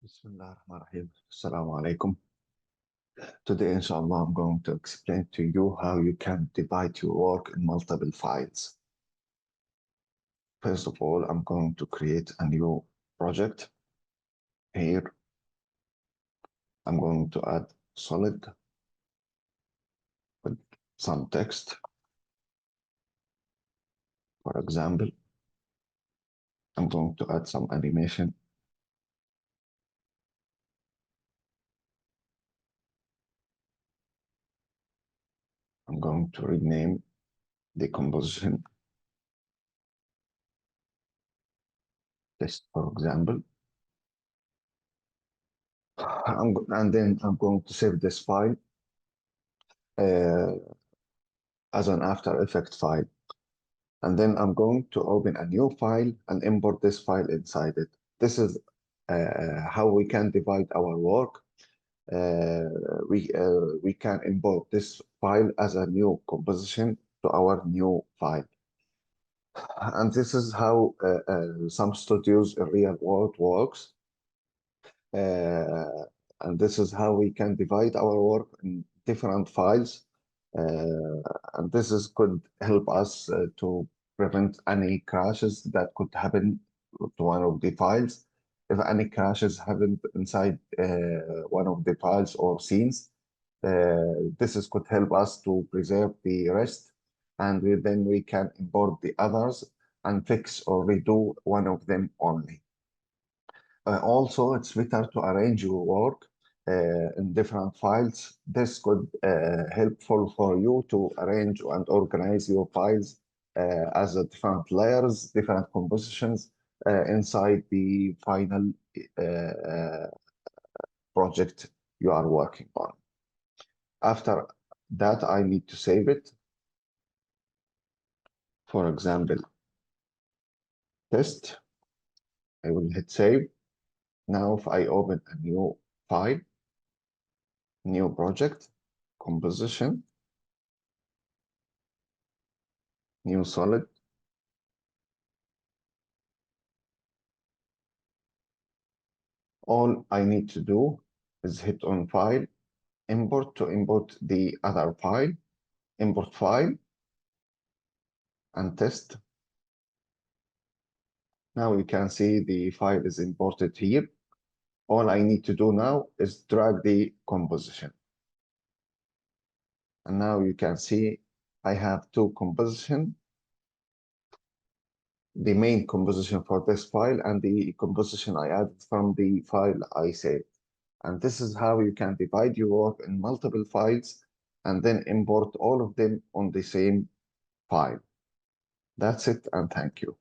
Bismillahirrahmanirrahim. Assalamu alaikum. Today, inshallah, I'm going to explain to you how you can divide your work in multiple files. First of all, I'm going to create a new project. Here, I'm going to add solid with some text. For example, I'm going to add some animation. I'm going to rename the composition test, for example. And then I'm going to save this file as an After Effects file. And then I'm going to open a new file and import this file inside it. This is how we can divide our work. We can import this file as a new composition to our new file. And this is how some studios in real world works. And this is how we can divide our work in different files. And this could help us to prevent any crashes that could happen to one of the files. If any crashes happen inside one of the files or scenes, could help us to preserve the rest, and then we can import the others and fix or redo one of them only. Also, it's better to arrange your work in different files. This could helpful for you to arrange and organize your files as a different layers, different compositions inside the final project you are working on. After that, I need to save it. For example, test. I will hit save. Now, if I open a new file, new project, composition, new solid, all I need to do is hit on file, import to import the other file, import file, and test. Now you can see the file is imported here. All I need to do now is drag the composition. And now you can see I have two compositions, the main composition for this file and the composition I added from the file I saved. And this is how you can divide your work in multiple files and then import all of them on the same file. That's it, and thank you.